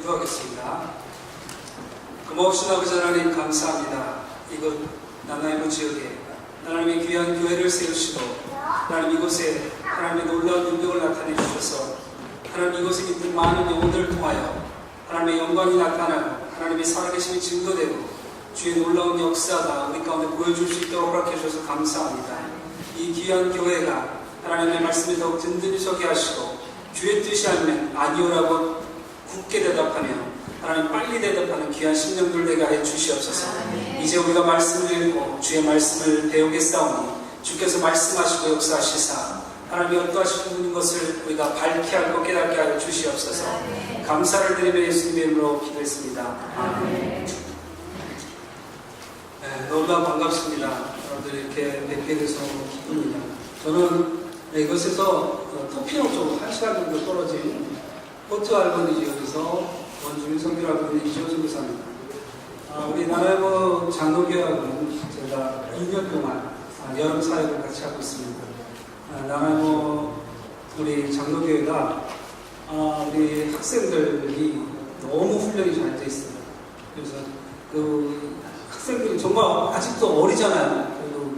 기도하겠습니다. 고마우신 아버지 하나님 감사합니다. 이곳 나나이모 지역에 하나님의 귀한 교회를 세우시고 하나님 이곳에 하나님의 놀라운 능력을 나타내 주셔서 하나님 이곳에 있는 많은 영혼들을 통하여 하나님의 영광이 나타나고 하나님의 살아계심이 증거되고 주의 놀라운 역사가 우리 가운데 보여줄 수 있도록 허락해 주셔서 감사합니다. 이 귀한 교회가 하나님의 말씀에 더욱 든든히 서게 하시고 주의 뜻이 아니면 아니오라고 굳게 대답하며 하나님 빨리 대답하는 귀한 심령들 되게 하여 주시옵소서. 이제 우리가 말씀을 읽고 주의 말씀을 배우겠사오니 주께서 말씀하시고 역사하시사 하나님이 어떠하신 분인 것을 우리가 밝게 알고 깨닫게 하여 주시옵소서. 감사를 드리며 예수님의 이름으로 기도했습니다. 너무나 반갑습니다. 여러분들 이렇게 뵙게 돼서 기쁩니다. 저는 이곳에서 토피노 쪽 1시간 정도 떨어진 포트 알버니 지역에서 원주민 선교라고 하는 이조준 교사입니다. 우리 나라의 장로교회하고는 제가 2년 동안 여름 사역을 같이 하고 있습니다. 나라의 우리 장로교회가 우리 학생들이 너무 훈련이 잘 돼 있습니다. 그래서 그 학생들이 정말 아직도 어리잖아요. 그리고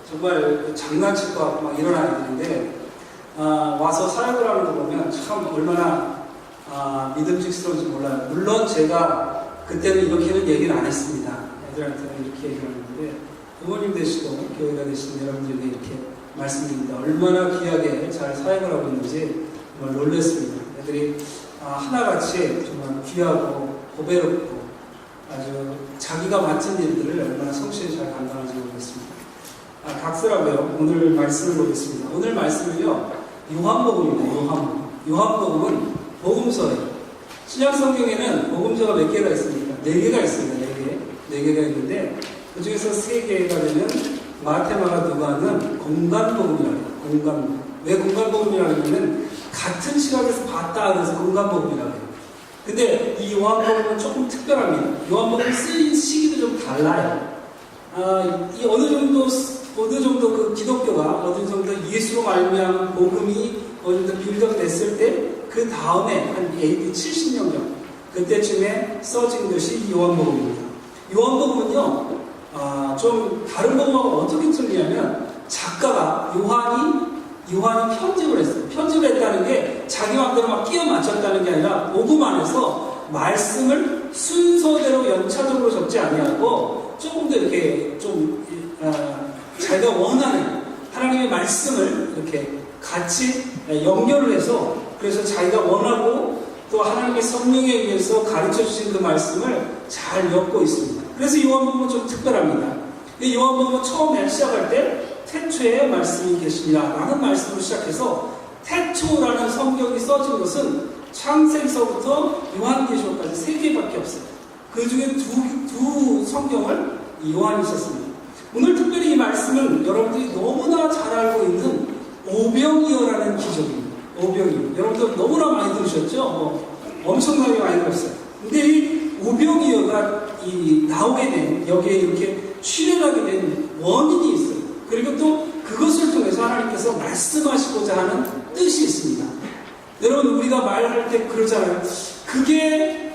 정말 장난칠 것 같고 막 이런 아이들인데 와서 사역을 하는 거 보면 참 얼마나 믿음직스러운지 몰라요. 물론 제가 그때는 이렇게는 얘기를 안 했습니다. 애들한테는 이렇게 얘기를 하는데 부모님 되시고 교회가 되시는 여러분들에게 이렇게 말씀드립니다. 얼마나 귀하게 잘 사역을 하고 있는지 정말 놀랐습니다. 애들이 하나같이 정말 귀하고 고배롭고 아주 자기가 맡은 일들을 얼마나 성실히 잘 감당하는지 모르겠습니다. 각서라고요. 오늘 말씀을 보겠습니다. 오늘 말씀은요, 요한복음입니다. 요한복음은 복음서예요. 신약 성경에는 복음서가 몇 개가 있습니까? 4개가 있습니다. 4개가 있는데 그 중에서 3개가 되면 마태, 마가, 누가는 공간복음이라고 해요. 공간복음. 왜 공간복음이라고 하냐면 같은 시각에서 봤다 그래서 공간복음이라고 해요. 근데 이 요한복음은 조금 특별합니다. 요한복음 쓰인 시기도 좀 달라요. 이 어느 정도 그 기독교가 어느 정도 예수로 말미암은 복음이 어느 정도 빌드업 됐을 때 그 다음에 한 AD 70년경 그때쯤에 써진 것이 요한복음입니다. 요한복음은요 좀 다른 복음하고 어떻게 틀리냐면 작가가 요한이 편집을 했어요. 편집을 했다는 게 자기 마음대로 막 끼워 맞췄다는 게 아니라 복음 안에서 말씀을 순서대로 연차적으로 적지 아니하고 조금 더 이렇게 좀 자기가 원하는 하나님의 말씀을 이렇게 같이 연결을 해서 그래서 자기가 원하고 또 하나님의 성령에 의해서 가르쳐 주신 그 말씀을 잘 엮고 있습니다. 그래서 요한복음은 좀 특별합니다. 요한복음은 처음에 시작할 때 태초에 말씀이 계시니라 라는 말씀으로 시작해서 태초라는 성경이 써진 것은 창세기서부터 요한계시록까지 3개밖에 없어요. 그 중에 두 성경을 요한이 썼습니다. 오늘 특별히 이 말씀은 여러분들이 너무나 잘 알고 있는 오병이어라는 기적입니다. 오병이어. 여러분들 너무나 많이 들으셨죠? 엄청나게 많이 들었어요. 근데 이 오병이어가 나오게 된, 여기에 이렇게 출현하게 된 원인이 있어요. 그리고 또 그것을 통해서 하나님께서 말씀하시고자 하는 뜻이 있습니다. 여러분, 우리가 말할 때 그러잖아요. 그게,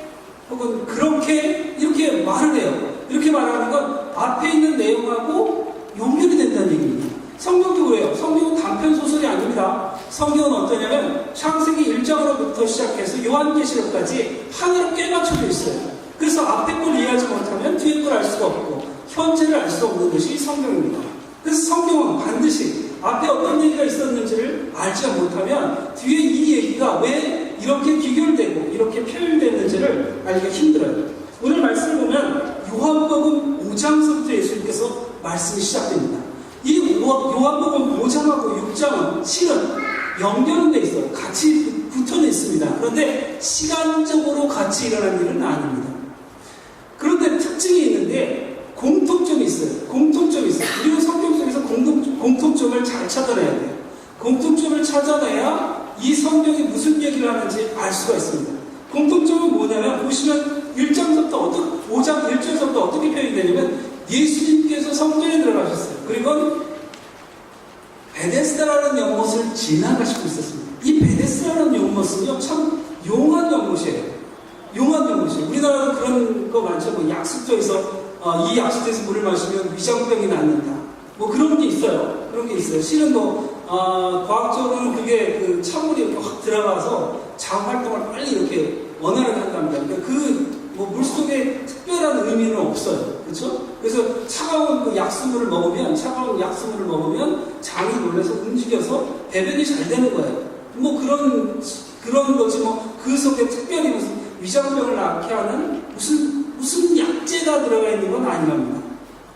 혹은 그렇게, 이렇게 말을 해요. 이렇게 말하는 건 앞에 있는 내용하고 연결이 된다는 얘기입니다. 성경도 그래요. 성경은 단편 소설이 아닙니다. 성경은 어떠냐면 창세기 1장으로부터 시작해서 요한계시록까지 하나로 꿰맞춰져 있어요. 그래서 앞에 걸 이해하지 못하면 뒤에 걸 알 수가 없고 현재를 알 수 없는 것이 성경입니다. 그래서 성경은 반드시 앞에 어떤 얘기가 있었는지를 알지 못하면 뒤에 이 얘기가 왜 이렇게 귀결되고 이렇게 표현됐는지를 알기가 힘들어요. 오늘 말씀을 보면 요한복음 5장서부터 예수님께서 말씀이 시작됩니다. 이 요한복음 5장하고 6장은 실은 연결돼 있어요. 같이 붙어져 있습니다. 그런데 시간적으로 같이 일어난 일은 아닙니다. 그런데 특징이 있는데 공통점이 있어요. 그리고 성경 속에서 공통점을 잘 찾아내야 돼요. 공통점을 찾아내야 이 성경이 무슨 얘기를 하는지 알 수가 있습니다. 공통점은 뭐냐면 보시면 5장 1절부터 어떻게 표현이 되냐면 예수님께서 성전에 들어가셨어요. 그리고 베데스다라는 연못을 지나가시고 있었습니다. 이 베데스다라는 연못은요 참 용한 연못이에요. 우리나라도 그런 거 많죠. 뭐 약수터에서 이 약수터에서 물을 마시면 위장병이 낫는다. 뭐 그런 게 있어요. 그런 게 있어요. 실은 뭐 과학적으로는 그게 그 찬물이 이렇게 확 들어가서 장 활동을 빨리 이렇게 원활하게 한답니다. 그러니까 그 뭐 물속에 특별한 의미는 없어요. 그렇죠? 그래서 차가운 그 약수물을 먹으면 장이 놀라서 움직여서 배변이 잘 되는 거예요. 뭐 그런 거지 뭐 그 속에 특별히 무슨 위장병을 낫게 하는 무슨 약재가 들어가 있는 건 아니랍니다.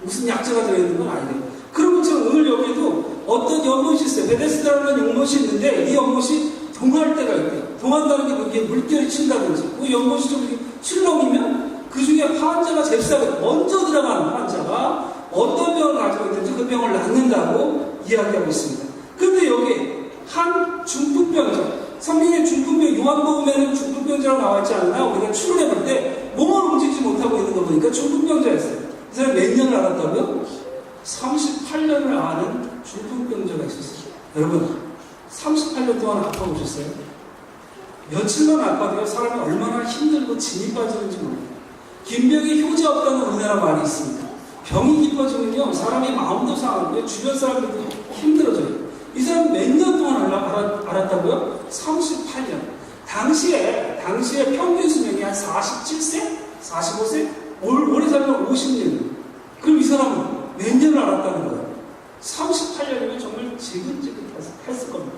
무슨 약재가 들어가 있는 건 아니래요. 그러면 지금 오늘 여기도 어떤 연못이 있어요. 베데스다라는 연못이 있는데 이 연못이 동할 때가 있대요. 동한다는 게 이렇게 물결이 친다든지 그 연못이 좀 이렇게 출렁이면 그 중에 환자가 잽싸게 먼저 들어가는 환자가 어떤 병을 가지고 있든지 그 병을 낫는다고 이야기하고 있습니다. 그런데 여기 한 중풍병자, 성경에 중풍병, 요한복음에는 중풍병자라고 나와있지 않나요? 우리가 추론해볼 때 몸을 움직이지 못하고 있는 거 보니까 중풍병자였어요. 이 사람이 몇 년을 알았다고요? 38년을 아는 중풍병자가 있었어요. 여러분 38년 동안 아파보셨어요? 며칠만 아파도요 사람이 얼마나 힘들고 진이 빠지는지 모릅니다. 김병이 효자 없다는 우리나라 말이 있습니다. 병이 깊어지면요 사람이 마음도 상하고요 주변 사람들도 힘들어져요. 이 사람 몇 년 동안 알았다고요? 38년. 당시에 평균 수명이 한 47세? 45세? 오래 살면 50년. 그럼 이 사람은 몇 년을 알았다는 거예요? 38년이면 정말 지긋지긋했을 겁니다.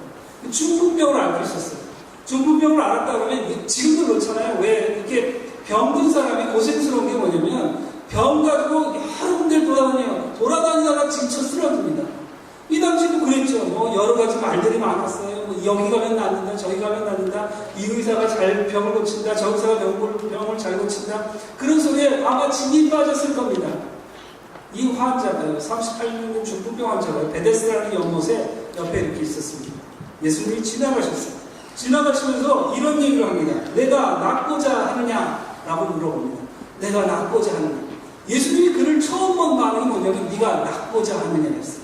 중풍병을 앓고 있었어요. 중풍병을 알았다 그러면 지금도 그렇잖아요. 왜 이렇게 병든 사람이 고생스러운 게 뭐냐면 병 가지고 여러 군데 돌아다니다가 지쳐 쓰러집니다. 이 당시도 그랬죠. 뭐 여러 가지 말들이 많았어요. 뭐 여기 가면 낫는다, 저기 가면 낫는다. 이 의사가 잘 병을 고친다, 저 의사가 병을 잘 고친다. 그런 소리에 아마 진이 빠졌을 겁니다. 이 환자가요, 38년 중풍병 환자가 베데스다라는 연못에 옆에 이렇게 있었습니다. 예수님이 지나가셨어요. 지나가시면서 이런 얘기를 합니다. 내가 낫고자 하느냐라고 물어봅니다. 내가 낫고자 하느냐. 예수님이 그를 처음 본 반응이 뭐냐면 네가 낫고자 하느냐 했어요.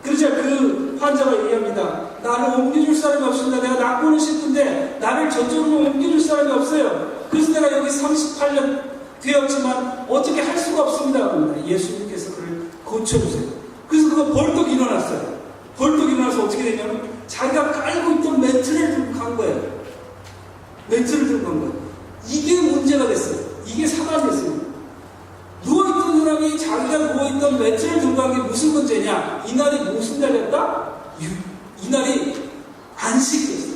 그러자 그 환자가 얘기합니다. 나를 옮겨줄 사람이 없습니다. 내가 낫고는 싶은데 나를 저쪽으로 옮겨줄 사람이 없어요. 그래서 내가 여기 38년 되었지만 어떻게 할 수가 없습니다. 그럽니다. 예수님께서 그를 고쳐주세요. 그래서 그가 벌떡 일어났어요. 벌떡 일어나서 어떻게 되냐면 자기가 깔고 있던 매트를 들고 간 거예요. 매트를 들고 간 거예요. 이게 문제가 됐어요. 이게 사단이 됐어요. 누워있던 사람이 자기가 누워있던 매트를 들고 간 게 무슨 문제냐? 이날이 무슨 날이었다? 이날이 안식이었어요.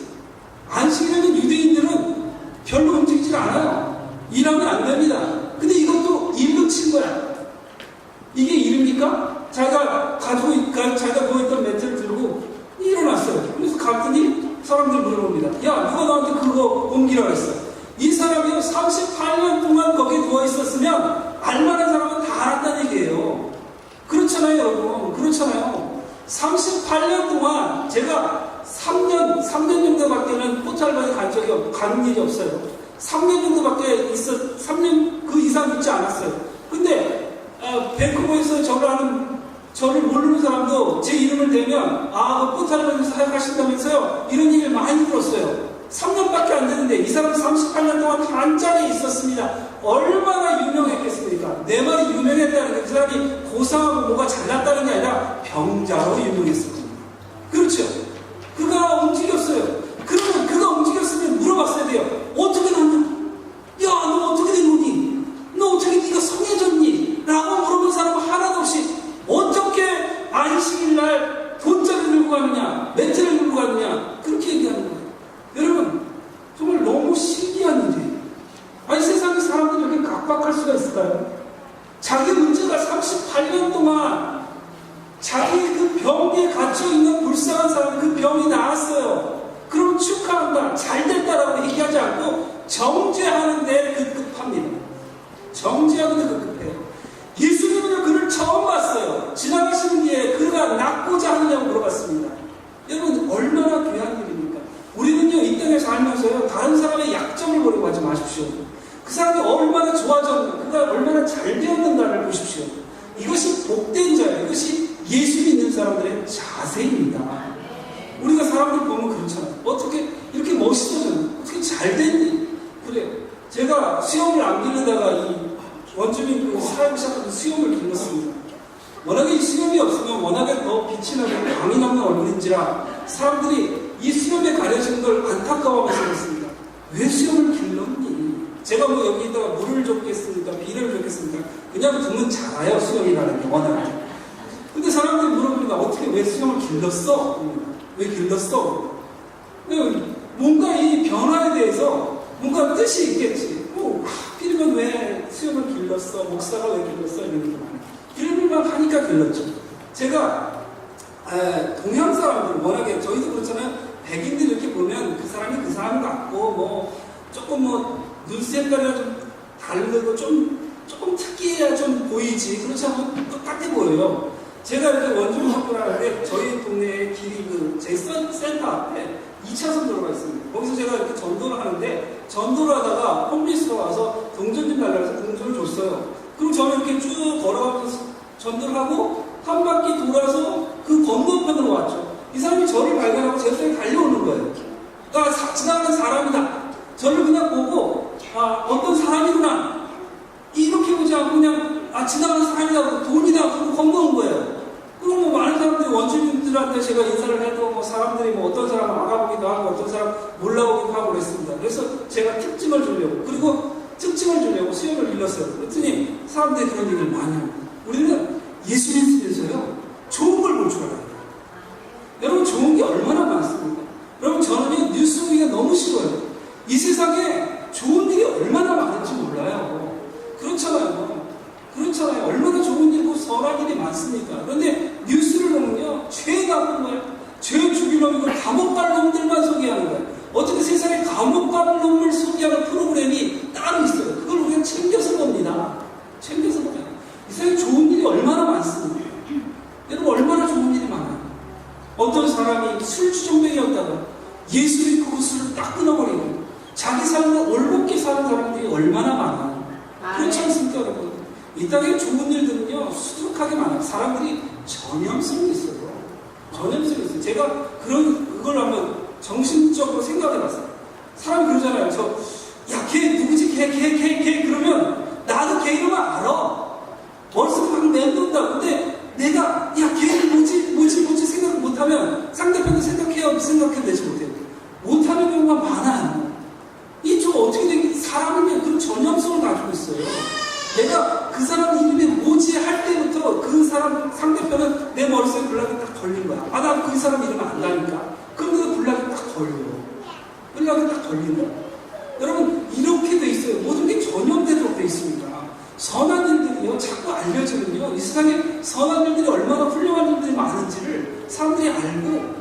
안식이라면 유대인들은 별로 움직이질 않아요. 일하면 안 됩니다. 근데 이것도 일로 친 거야. 이게 일입니까? 자기가 누워있던 매트를 들고 일어났어요. 그래서 갔더니 사람들 물어봅니다. 야, 누가 나한테 그거 옮기라고 했어? 이 사람이요 38년 동안 거기에 누워있었으면 알만한 사람은 다 알았다는 얘기예요. 그렇잖아요, 여러분. 그렇잖아요. 38년 동안 제가 3년 정도밖에는 포탈반에 가는 일이 없어요. 3년 정도밖에 3년 그 이상 있지 않았어요. 근데 밴쿠버에서 저를 모르는 사람도 제 이름을 대면 그 포탈반에서 사역하신다면서요. 이런 얘기를 많이 들었어요. 3년밖에 안 되는데 이 사람은 38년 동안 한 자리에 있었습니다. 얼마나 유명했겠습니까? 내 말이 유명했다는 게 그 사람이 고상하고 뭐가 잘났다는 게 아니라 병자로 유명했을 겁니다. 그렇죠? 그가 움직였어요. 그러면 그가 움직였으면 물어봤어야 돼요. 어떻게 났냐? 야, 너 어떻게 된 거니? 너 어떻게 네가 성해졌니? 라고 물어본 사람은 하나도 없이 어떻게 안식일날 돗자를 들고 가느냐, 매트를 들고 가느냐, 그렇게 얘기하는 거예요. 여러분, 정말 너무 신기한 일이에요. 아니, 세상에 사람들이 이렇게 각박할 수가 있을까요? 자기 문제가 38년 동안 자기 그 병에 갇혀있는 불쌍한 사람이 그 병이 나았어요. 그럼 축하한다, 잘 됐다라고 얘기하지 않고 정죄하는데 급급합니다. 정죄하는데 급급해요. 예수님은 그를 처음 봤어요. 지나가시는 뒤에 그가 낫고자 하느냐고 물어봤습니다. 여러분, 얼마나 귀한 일입니까? 우리는요, 이 땅에 살면서요, 다른 사람의 약점을 보려고 하지 마십시오. 그 사람이 얼마나 좋아졌는가, 그가 얼마나 잘 되었는가를 보십시오. 이것이 복된 자예요. 이것이 예수 믿는 사람들의 자세입니다. 우리가 사람들 보면 그렇잖아요. 어떻게 이렇게 멋있어졌나? 어떻게 잘 됐니? 그래. 제가 수염을 안 기르다가 이 원주민 그 사회를 시작하면 수염을 길렀습니다. 워낙에 이 수염이 없으면 워낙에 더 빛이 나고 광이 나는 얼굴인지라 사람들이 이 수염에 가려지는 걸 안타까워하면서 그랬습니다. 왜 수염을 길렀니? 제가 뭐 여기다가 물을 줬겠습니까? 비를 줬겠습니까? 그냥 두면 자라요, 수염이라는 게 워낙에. 근데 사람들이 물어보니까 어떻게 왜 수염을 길렀어? 왜 길렀어? 뭔가 이 변화에 대해서 뭔가 뜻이 있겠지. 하필이면 왜 수염을 길렀어? 목사가 왜 길렀어? 이런 게 많아요. 길을만 하니까 길렀죠. 제가 동양 사람들 워낙에 저희도 그렇잖아요. 백인들 이렇게 보면 그 사람이 그 사람 같고 뭐 조금 뭐 눈 색깔이 좀 다르고 조금 특이해야 좀 보이지. 그렇지 않으면 똑같아 보여요. 제가 이렇게 원주민 학교를 하는데 저희 동네에 길이 제 센터 앞에 2차선 도로가 있습니다. 거기서 제가 이렇게 전도를 하는데 전도를 하다가 홈리스가 와서 동전 좀 달라고 해서 동전을 줬어요. 그럼 저는 이렇게 쭉 걸어가면서 전도를 하고 한 바퀴 돌아서 그 건너편으로 왔죠. 이 사람이 저를 발견하고 제 손에 달려오는 거예요. 그러니까 지나가는 사람이다. 저를 그냥 보고 어떤 사람이구나. 이렇게 보지 않고 그냥 지나가는 사람이다. 돈이다. 그러고 건너온 거예요. 그럼 뭐 많은 사람들이 원주민들한테 제가 인사를 해도 뭐 사람들이 뭐 어떤 사람은 알아보기도 하고 어떤 사람 몰라보기도 하고 그랬습니다. 그래서 제가 특징을 주려고 그리고 특징을 주려고 수염을 길렀어요. 그랬더니 사람들이 그런 얘기를 많이 합니다. 우리는 예수님 속에서요 좋은 걸 볼 줄 알아요. 여러분 좋은 게 얼마나 많습니까? 여러분 저는요 뉴스 보기가 너무 싫어요. 이 세상에 좋은 일이 얼마나 많은지 몰라요. 그렇잖아요. 얼마나 좋은 일이고 선한 일이 많습니까? 그런데 뉴스를 보면요 죄 나쁜 거예요. 죄 죽일 놈이고 감옥 갈 놈들만 소개하는 거예요. 어떻게 세상에 감옥 갈 놈을 소개하는 프로그램이 따로 있어요. 그걸 우리가 챙겨서 봅니다. 이 세상에 좋은 일이 얼마나 많습니까? 여러분 얼마나 좋은 일이 많아요. 어떤 사람이 술주정뱅이였다가 예수 믿고 그 술을 딱 끊어버리고 자기 삶을 올곧게 사는 사람들이 얼마나 많아요. 그렇지 않습니까 여러분? 이 땅에 좋은 일들은요 수두룩하게 많아요. 사람들이 전염성이 있어요. 제가 그걸 한번 정신적으로 생각해봤어요. 사람이 그러잖아요. 걔 누구지? 걔 그러면 나도 걔 이름을 알아. 머릿속에 막 맴돈다. 근데 내가 걔는 뭐지 생각을 못하면 상대편도 생각해내지 못해요. 못하는 경우가 많아요. 이 좀 어떻게 된 게 사람이면 그런 전염성을 가지고 있어요. 내가 그 사람 이름이 뭐지 할 때부터 그 사람 상대편은 내 머릿속에 블락이 딱 걸린 거야. 난 그 사람 이름을 안다니까. 그럼 그 블락이 딱 걸리는 거야. 여러분 이렇게 돼 있어요. 모든 게 전염되도록 돼 있습니다. 선한 일들이요 자꾸 알려지면요 이 세상에 선한 일들이 얼마나 훌륭한 일들이 많은지를 사람들이 알고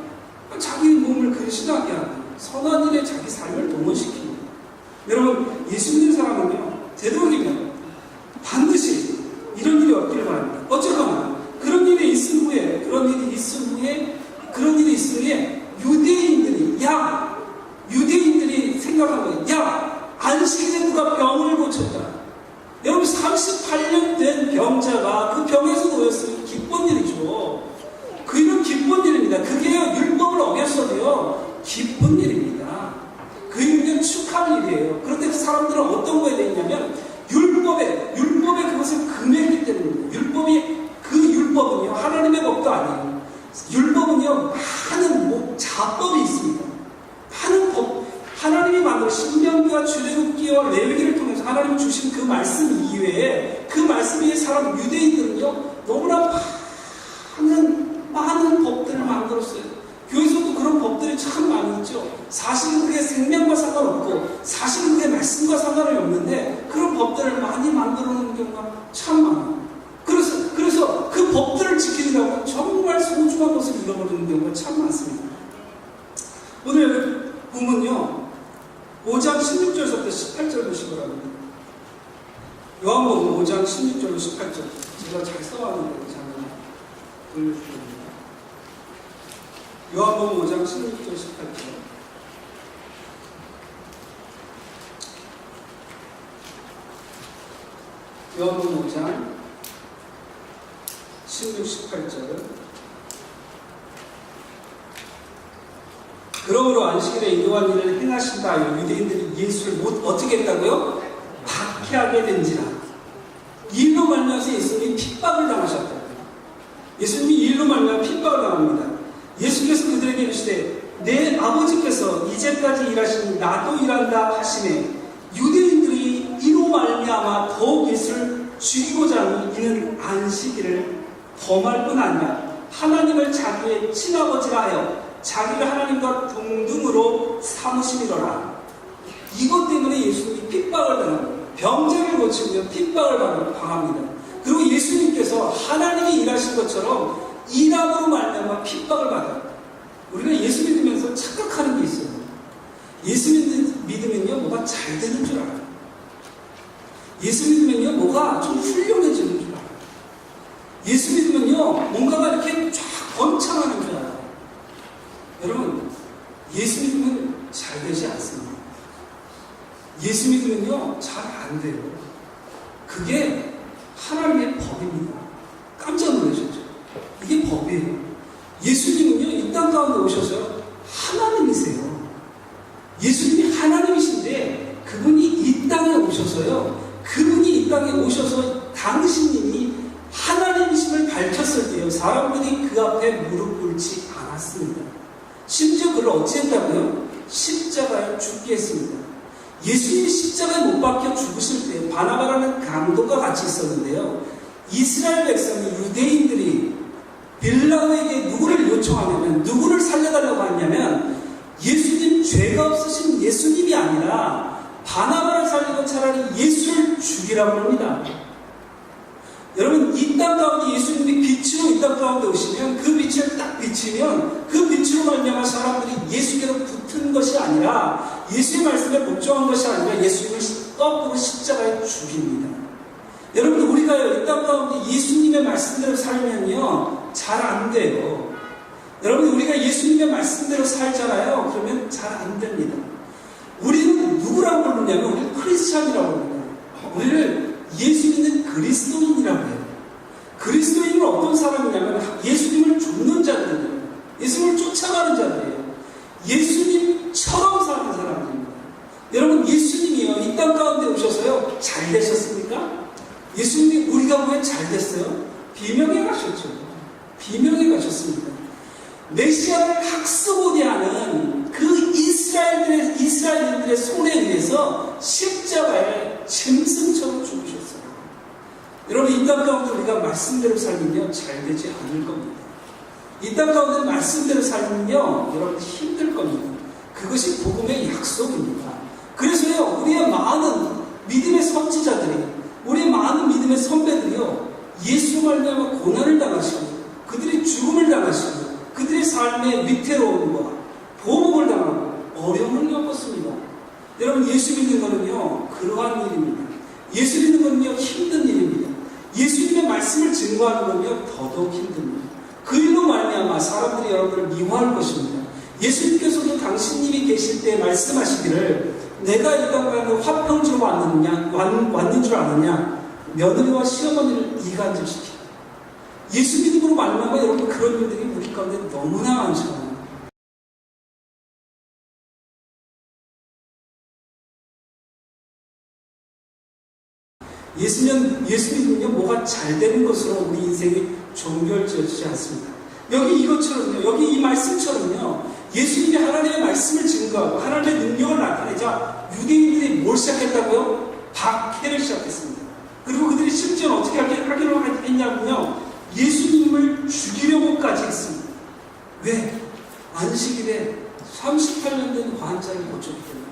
자기 몸을 근신하게 하고 선한 일에 자기 삶을 동원시킵니다. 여러분 예수 믿는 사람은요 되도록이면 반드시 이런 일이 없기를 바랍니다. 어쨌거나 그런 일이 있은 후에 유대인들이 생각한 거예요. 안식일에 누가 병을 고쳤다. 여러분 38년 된 병자가 그 병에서 놓였으면 기쁜 일이죠. 그는 기쁜 일입니다. 그게요 율법을 어겼어도요 기쁜 일입니다. 그 일은 축하할 일이에요. 그런데 그 사람들은 어떤 거에 대해 있냐면 율법에 그것을 금했기 때문입니다. 율법은요 하나님의 법도 아니에요. 율법은요 많은 자법이 있습니다. 많은 법, 하나님이 만든 신명기와 출애굽기와 레위기를 통해서 하나님이 주신 그 말씀 이외에 그 말씀 위에 사람 유대인들은요 너무나 많은 법들을 만들었어요. 교회에서도 그런 법들이 참 많이 있죠. 사실은 그게 생명과 상관없고 사실은 그게 말씀과 상관이 없는데 그런 법들을 많이 만들어 놓은 경우가 참 많아요. 그래서 그 법들을 지키려고 정말 소중한 것을 잃어버리는 경우가 참 많습니다. 오늘 본문요 5장 16절부터 18절 보시기 바랍니다. 요한복음 5장 16절로 18절 제가 잘 써왔는데 잠깐 돌려주십니다. 요한복음 5장 16절 18절 요한복음 5장 16, 18절 그러므로 안식일에 이러한 일을 행하신다. 유대인들이 예수를 어떻게 했다고요? 박해하게 된지라. 이 일로 말미암아서 예수님이 핍박을 당하셨다. 예수님이 이 일로 말미암아 핍박을 당합니다. 예수께서 그들에게 이르시되 내 아버지께서 이제까지 일하시니 나도 일한다 하시매 유대인들이 이로 말미암아 더욱 예수를 죽이고자 하니 이는 안식일을 범할 뿐 아니라 하나님을 자기의 친아버지라 하여 자기를 하나님과 동등으로 삼으심이로라. 이것 때문에 예수님이 핍박을 당합니다. 병자를 고치며 핍박을 당합니다. 그리고 예수님께서 하나님이 일하신 것처럼 일함으로 말미암아 핍박을 받아요. 우리가 예수 믿으면서 착각하는 게 있어요. 예수 믿으면요 뭐가 잘 되는 줄 알아요. 예수 믿으면요 뭐가 좀 훌륭해지는 줄 알아요. 예수 믿으면요 뭔가가 이렇게 쫙 번창하는 줄 알아요. 여러분 예수 믿으면 잘 되지 않습니다. 예수 믿으면요 잘 안 돼요. 그게 하나님의 법입니다. 깜짝 놀라셨죠? 이게 법이에요. 예수님은요 이 땅 가운데 오셔서 하나님이세요. 예수님이 하나님이신데 그분이 이 땅에 오셔서요 그분이 이 땅에 오셔서 당신님이 하나님이심을 밝혔을 때요 사람들이 그 앞에 무릎 꿇지 않았습니다. 심지어 그를 어찌했다고요? 십자가에 죽게 했습니다. 예수님이 십자가에 못 박혀 죽으실 때 바나바라는 강도가 같이 있었는데요. 이스라엘 백성이 유대인들이 빌라도에게 누구를 요청하냐면 누구를 살려달라고 하냐면 예수님 죄가 없으신 예수님이 아니라 바나바를 살리고 차라리 예수를 죽이라고 합니다. 여러분 이 땅 가운데 예수님이 빛으로 이 땅 가운데 오시면 그 빛을 딱 비치면 그 빛으로 말미암아 사람들이 예수께로 붙은 것이 아니라 예수의 말씀에 복종한 것이 아니라 예수님을 거꾸로 십자가에 죽입니다. 여러분 우리가요 이 땅 가운데 예수님의 말씀대로 살면요 잘 안 돼요. 여러분 우리가 예수님의 말씀대로 살잖아요. 그러면 잘 안 됩니다. 우리는 누구라고 부르냐면 우리는 크리스찬이라고 부릅니다. 우리를 예수 믿는 그리스도인이라고 해요. 그리스도인은 어떤 사람이냐면 예수님을 쫓는 자들이에요. 예수님을 쫓아가는 자들이에요. 예수님처럼 사는 사람들입니다. 여러분 예수님이요 이 땅 가운데 오셔서요 잘 되셨습니까? 예수님이 우리가 왜 잘 됐어요? 비명에 가셨죠. 비명에 가셨습니다. 메시아를 학습하게 하는 그 이스라엘인들의 손에 의해서 십자가에 짐승처럼 죽으셨어요. 여러분 이 땅 가운데 우리가 말씀대로 살면요 잘 되지 않을 겁니다. 이 땅 가운데 말씀대로 살면요 여러분 힘들 겁니다. 그것이 복음의 약속입니다. 그래서요 우리의 많은 믿음의 선지자들이 우리 많은 믿음의 선배들이요 예수로 말미암아 고난을 당하시고 그들이 죽음을 당하시고 그들의 삶의 위태로움과 보복을 당하고 어려움을 겪었습니다. 여러분 예수 믿는 것은요 그러한 일입니다. 예수 믿는 것은요 힘든 일입니다. 예수님의 말씀을 증거하는 것은요 더더욱 힘듭니다. 그 일로 말미암아 사람들이 여러분을 미워할 것입니다. 예수님께서도 당신님이 계실 때 말씀하시기를 내가 이 땅 가운데 화평주로 왔는 줄 아느냐 며느리와 시어머니를 이간질시키고 예수 믿음으로 말미암아 여러분 그런 일들이 우리 가운데 너무나 많잖아요. 예수 믿으면요 뭐가 잘 되는 것으로 우리 인생이 종결되지 않습니다. 여기 이것처럼요 여기 이 말씀처럼요 예수님이 하나님의 말씀을 증거하고 하나님의 능력을 나타내자 유대인들이 뭘 시작했다고요? 박해를 시작했습니다. 그리고 그들이 심지어 어떻게 하기로 했냐면요 예수님을 죽이려고까지 했습니다. 왜? 안식일에 38년 된 환자를 고쳤기 때문에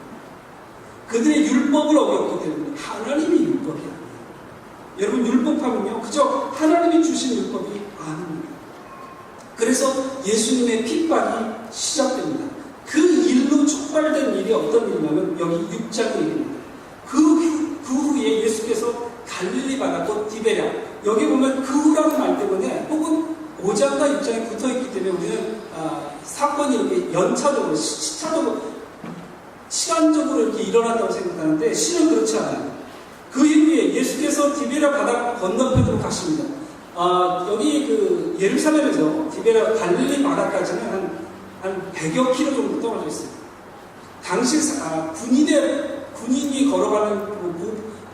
그들의 율법을 어겼기 때문에 하나님이 율법이 아니에요. 여러분 율법하면요 그저 하나님이 주신 율법이 아닙니다. 그래서 예수님의 핍박이 시작됩니다. 그 일로 촉발된 일이 어떤 일이냐면 여기 6장의 일입니다. 그 후에 예수께서 갈릴리 바다 또 디베랴 여기 보면 그 후라는 말 때문에 혹은 5장과 6장에 붙어있기 때문에 우리는 사건이 이렇게 연차적으로 시차적으로 시간적으로 이렇게 일어났다고 생각하는데 실은 그렇지 않아요. 그 이후에 예수께서 디베랴 바다 건너편으로 가십니다. 여기 그 예루살렘에서 디베랴 갈릴리 바다까지는 한 100여 킬로 정도 떨어져 있어요. 당시 군인이 걸어가는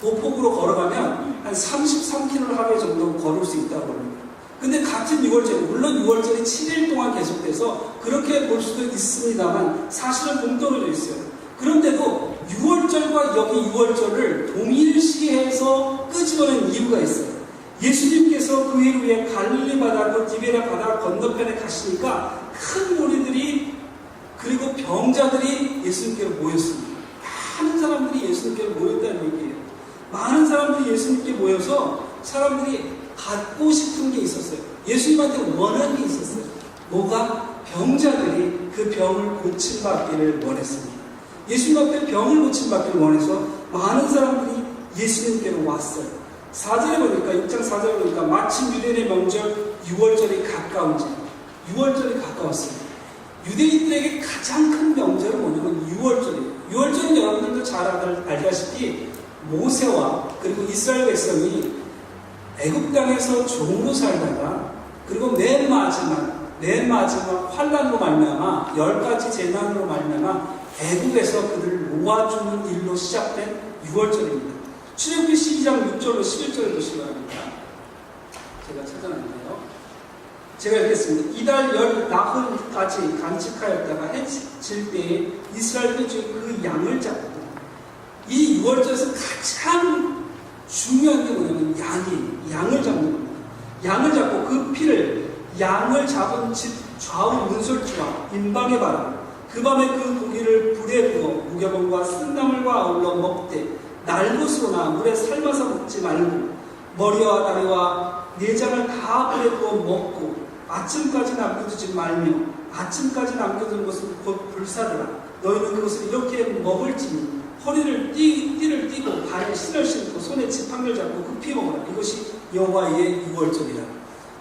보폭으로 걸어가면 한 33km를 하루 정도 걸을 수 있다고 합니다. 근데 같은 6월절, 물론 6월절이 7일 동안 계속돼서 그렇게 볼 수도 있습니다만 사실은 동떨어져 있어요. 그런데도 6월절과 여기 6월절을 동일시해서 끄집어낸 이유가 있어요. 예수님께서 그 일 후에 갈릴리 바다로 디베랴 바다 건너편에 가시니까 큰 무리들이 그리고 병자들이 예수님께로 모였습니다. 많은 사람들이 예수님께로 모였다는 얘기예요. 많은 사람들이 예수님께 모여서 사람들이 갖고 싶은 게 있었어요. 예수님한테 원하는 게 있었어요. 뭐가? 병자들이 그 병을 고침받기를 원했습니다. 예수님 앞에 병을 고침받기를 원해서 많은 사람들이 예수님께로 왔어요. 4절에 보니까 6장 4절에 보니까 마침 유대인의 명절 6월절이 가까운지 6월절이 가까웠습니다. 유대인들에게 가장 큰 명절은 뭐냐면 6월절이에요. 6월절은 여러분들도 잘 알다시피 모세와 그리고 이스라엘 백성이 애굽 땅에서 종으로 살다가 그리고 맨 마지막 환난으로 말미암아 10가지 재난으로 말미암아 애굽에서 그들을 모아주는 일로 시작된 6월절입니다. 출애굽기 12장 6절로 11절을 보시기 바랍니다. 제가 찾아놨는데요. 제가 읽겠습니다. 이달 열 나흘까지 간직하였다가 해 질 때에 이스라엘이 그 양을 잡고 이 6월절에서 가장 중요한 게 뭐냐면 양을 잡는 겁니다. 양을 잡고 그 피를 양을 잡은 집 좌우 문설주와 임방에 바라 그 밤에 그 고기를 불에 구워 무교병과 쓴나물과 아울러 먹되 날것으로나 물에 삶아서 먹지 말고 머리와 다리와 내장을 다 불에 구워 먹고 아침까지 남겨두지 말며 아침까지 남겨둔 것은 곧 불사르라. 너희는 그것을 이렇게 먹을지니 허리를 띠를 띠고 발에 신을 신고 손에 지팡이를 잡고 급히 먹으라. 이것이 여호와의 6월절이라.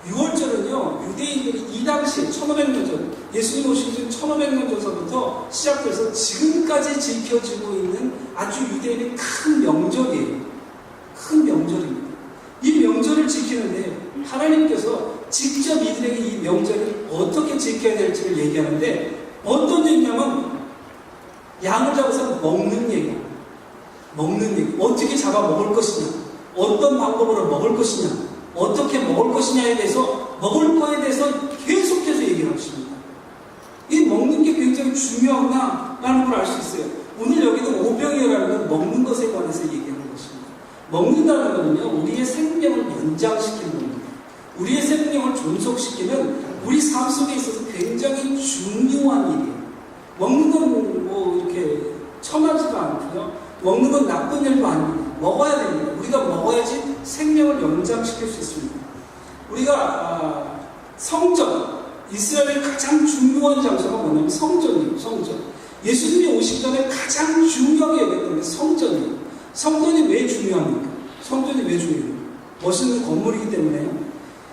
6월절은요, 유대인들이 이 당시에 1500년 전, 예수님 오신 지 1500년 전서부터 시작돼서 지금까지 지켜지고 있는 아주 유대인의 큰 명절이에요. 큰 명절입니다. 이 명절을 지키는데 하나님께서 직접 이들에게 이 명절을 어떻게 지켜야 될지를 얘기하는데 어떤 얘기냐면 양을 잡아서 먹는 얘기예요. 먹는 얘기. 어떻게 잡아 먹을 것이냐, 어떤 방법으로 먹을 것이냐, 어떻게 먹을 것이냐에 대해서 먹을 거에 대해서 계속해서 얘기를 하십니다. 이 먹는 게 굉장히 중요하구나라는 걸 알 수 있어요. 오늘 여기는 오병이어라는 건 먹는 것에 관해서 얘기하는 것입니다. 먹는다는 것은요, 우리의 생명을 연장시키는 겁니다. 우리의 생명을 존속시키는 우리 삶 속에 있어서 굉장히 중요한 일이에요. 먹는 건 뭐 이렇게 천하지도 않고요. 먹는 건 나쁜 일도 아닙니다. 먹어야 됩니다. 우리가 먹어야지 생명을 연장시킬 수 있습니다. 우리가 성전, 이스라엘의 가장 중요한 장소가 뭐냐면 성전이에요. 성전. 예수님이 오시기 전에 가장 중요하게 여겼던 게 성전이에요. 성전이 왜 중요합니까? 성전이 왜 중요해요? 멋있는 건물이기 때문에요.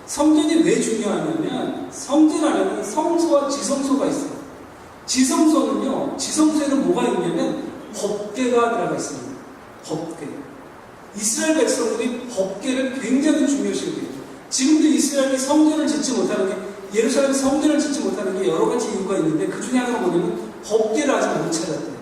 성전이 왜 중요하냐면 성전 안에는 성소와 지성소가 있어요. 지성소는요, 지성소에는 뭐가 있냐면 법궤가 들어가 있습니다. 법궤. 이스라엘 백성들이 법궤를 굉장히 중요시 여겨요. 지금도 이스라엘이 성전을 짓지 못하는 게, 예루살렘 성전을 짓지 못하는 게 여러 가지 이유가 있는데 그 중에 하나가 뭐냐면 법궤를 아직 못 찾았대요.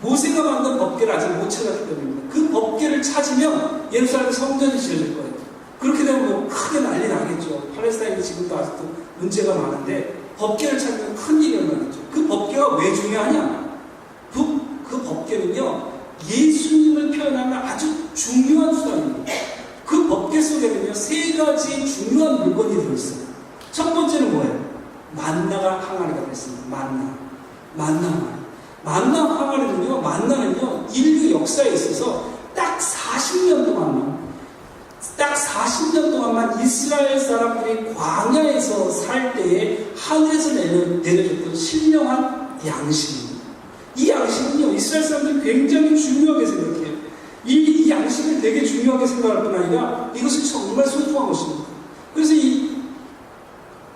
모세가 만든 법궤를 아직 못 찾았기 때문입니다. 그 법궤를 찾으면 예루살렘 성전이 지어질 거예요. 그렇게 되면 뭐 크게 난리 나겠죠. 팔레스타인이 지금도 아직도 문제가 많은데 법궤를 찾으면 큰 일이 일어나겠죠. 그 법궤가 왜 중요하냐? 그 법궤는요, 예수님을 표현하는 아주 중요한 수단입니다. 그 법궤 속에는요, 3가지 중요한 물건이 들어있어요. 첫 번째는 뭐예요? 만나가 항아리가 됐습니다. 만나 항아리는요, 만나는요, 인류 역사에 있어서 딱 40년 동안만 이스라엘 사람들이 광야에서 살 때에 하늘에서 내려줬던 신령한 양식입니다. 이 양식은요, 이스라엘 사람들이 굉장히 중요하게 생각해요. 이 양식을 되게 중요하게 생각할 뿐 아니라 이것이 정말 소중한 것입니다. 그래서 이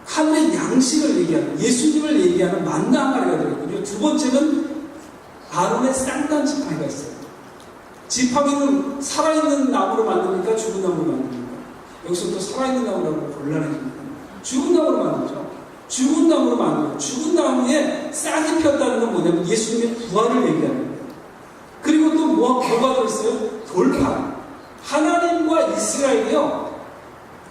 하늘의 양식을 얘기하는, 예수님을 얘기하는 만나 항아리가 되거든요. 두 번째는 아론의 쌍단 지팡이가 있어요. 지팡이는 살아있는 나무로 만듭니까? 죽은 나무로 만듭니까? 여기서부터 살아있는 나무라고 곤란해집니다. 죽은 나무로 만들죠. 죽은 나무로 만들어요. 죽은 나무에 싹이 폈다는 건 뭐냐면 예수님의 부활을 얘기하는 거예요. 그리고 또 뭐가 들어있어요? 있어요? 돌파. 하나님과 이스라엘이요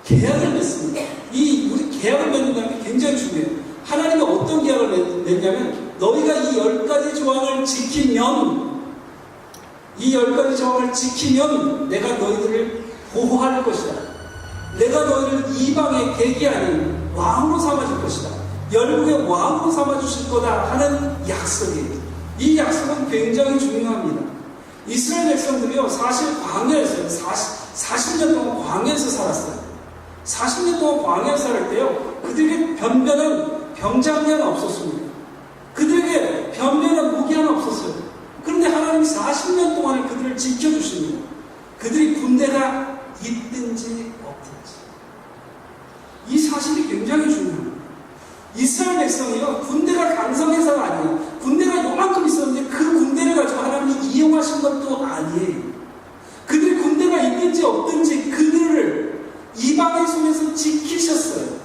계약을 맺습니다. 우리 계약을 맺는다는 게 굉장히 중요해요. 하나님이 어떤 계약을 맺냐면 너희가 이 10가지 조항을 지키면 내가 너희들을 보호할 것이다. 내가 너희를 이방의 객이 아닌 왕으로 삼아줄 것이다. 열국의 왕으로 삼아주실 거다 하는 약속이에요. 이 약속은 굉장히 중요합니다. 이스라엘 백성들이요 사실 광야에서요 40년 동안 광야에서 살았어요. 40년 동안 광야에서 살 때요 그들에게 변변한 병장이 하나 없었습니다. 그들에게 변변한 무기 하나 없었어요. 그런데 하나님이 40년 동안을 그들을 지켜주십니다. 그들이 군대가 있든지 없든지. 이 사실이 굉장히 중요합니다. 이스라엘 백성이요 군대가 강성해서가 아니에요. 군대가 요만큼 있었는데 그 군대를 가지고 하나님이 이용하신 것도 아니에요. 그들이 군대가 있든지 없든지 그들을 이방의 손에서 지키셨어요.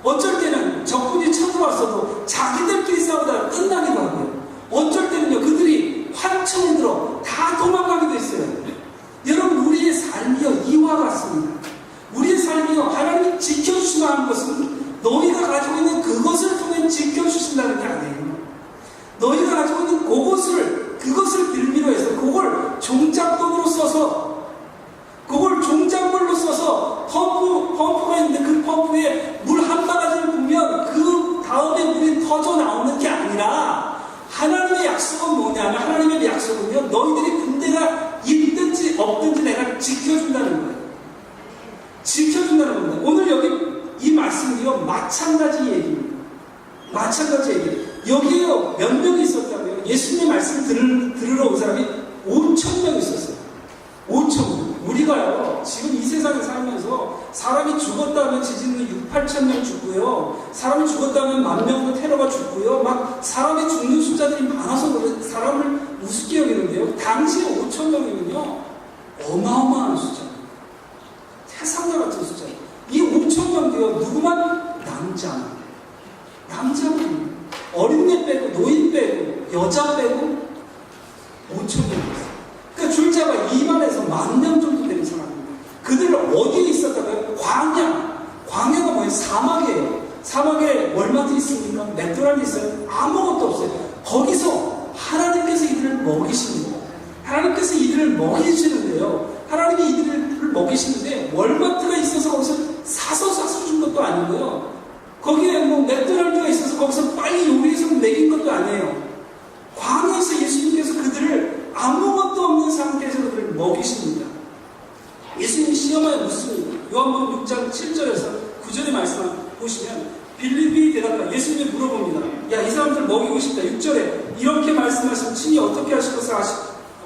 어쩔 때는 적군이 쳐들어왔어도 자기들끼리 싸우다가 끝나기도 하고요. 어쩔 때는요 그들이 환청이 들어 다 도망가기도 했어요. 여러분 우리의 삶이요 이와 같습니다. 우리의 삶이요 하나님이 지켜주시면 하는 것은 너희가 가지고 있는 그것을 통해 지켜주신다는 게 아니에요. 너희가 가지고 있는 그것을 빌미로 해서 그걸 종잣돈으로 써서 그걸 종잣물로 써서 펌프가 있는데 그 펌프에 물 한 바가지를 부으면 그 다음에 물이 터져 나오는 게 아니라 하나님의 약속은 뭐냐면 하나님의 약속은요 너희들이 군대가 있든지 없든지 내가 지켜준다는 거예요. 지켜준다는 겁니다. 오늘 여기 이 말씀이요 마찬가지 얘기입니다. 마찬가지 얘기. 여기에요 몇 명이 있었다고요? 예수님의 말씀을 들으러 온 사람이 5,000명 있었어요. 5,000명. 우리가요 지금 이 세상에 살면서 사람이 죽었다면 지진으로 6,000~8,000명 죽고요, 사람이 죽었다면 10,000명도 테러가 죽고요, 막 사람이 죽는 숫자들이 많아서 사람을 우습게 여기는데요, 당시에 5,000명이면요 어마어마한 숫자입니다. 태산과 같은 숫자예요. 이 5,000명도요 누구만? 남자만 어린애 빼고 노인 빼고 여자 빼고 5,000명이었어요. 그러니까 줄자가 2만에서 10,000명 정도 되는 사람입니다. 그들은 어디에 있었다고요? 광야가 뭐예요? 사막이에요. 사막에 월마트 있습니까? 맥도날드 있어요? 아무것도 없어요. 거기서 하나님께서 이들을 먹이십니다. 하나님께서 이들을 먹이시는데요, 하나님이 이들을 먹이시는데 월마트가 있어서 거기서 사서 준 것도 아니고요, 거기에 뭐 맥도날드가 있어서 거기서 빨리 요리해서 먹인 것도 아니에요. 광야에서 예수님께서 그들을 아무것도 없는 상태에서 그들을 먹이십니다. 예수님이 시험하여 묻습니다. 요한복음 6장 7절에서 9절의 말씀 보시면 빌립이 대답하여 예수님이 물어봅니다. 야, 이 사람들 먹이고 싶다. 6절에 이렇게 말씀하시면 친히 어떻게 하실 것을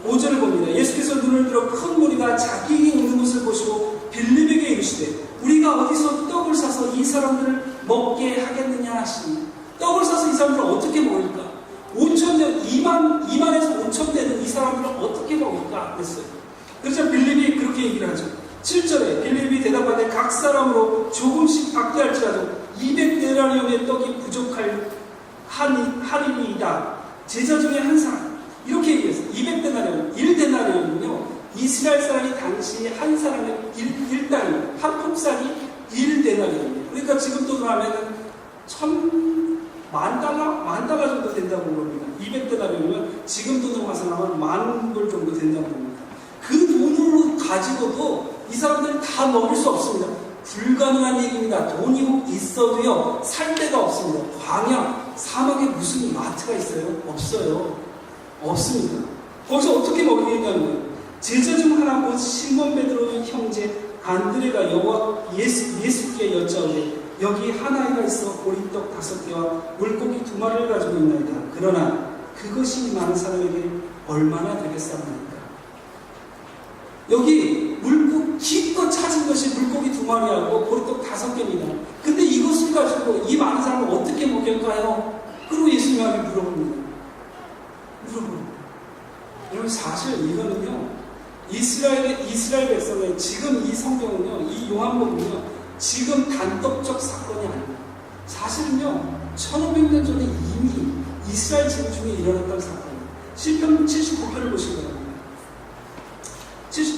5절을 봅니다. 예수께서 눈을 들어 큰 무리가 자기에게 있는 것을 보시고 빌립에게 이르시되 우리가 어디서 떡을 사서 이 사람들을 먹게 하겠느냐 하시니, 떡을 사서 이 사람들을 어떻게 먹을까? 5,000명, 2만에서 5,000 되는 이 사람들을 어떻게 먹을까? 그랬어요. 그래서 빌립이 그렇게 얘기를 하죠. 7절에 빌립이 대답하되 각 사람으로 조금씩 받게 할지라도 200데나리온의 떡이 부족할 하리이다. 제자 중에 한 사람. 이렇게 얘기했어요. 200데나리온, 1데나리온은요 이스라엘 사람이 당시 한 사람의 1달러, 한 품삯이 1데나리온이에요. 그러니까 지금 돈으로 하면은 10,000만 달러 정도 된다고 봅니다. 200데나리온이면 지금 돈으로 가서나면 10,000불 정도 된다고 봅니다. 그 돈으로 가지고도 이 사람들은 다 먹을 수 없습니다. 불가능한 얘기입니다. 돈이 있어도요 살 데가 없습니다. 광야, 사막에 무슨 마트가 있어요? 없습니다. 거기서 어떻게 먹이겠다는 거예요? 제자 중 하나 곧 시몬 베드로의 형제 안드레가 예수께 여짜오되 여기 한 아이가 있어 보리떡 5개와 물고기 2마리를 가지고 있나이다. 그러나 그것이 많은 사람에게 얼마나 되겠사옵나이까. 여기 기껏 찾은 것이 물고기 2마리하고 보리떡 5개입니다. 근데 이것을 가지고 이 많은 사람을 어떻게 먹일까요? 그리고 예수님에게 물어봅니다. 여러분, 사실 이거는요 이스라엘 백성의 지금 이 성경은요, 이 요한복음은요 지금 단독적 사건이 아닙니다. 사실은요 1500년 전에 이미 이스라엘 제국 중에 일어났던 사건입니다. 시편 79편을 보시면 됩니다.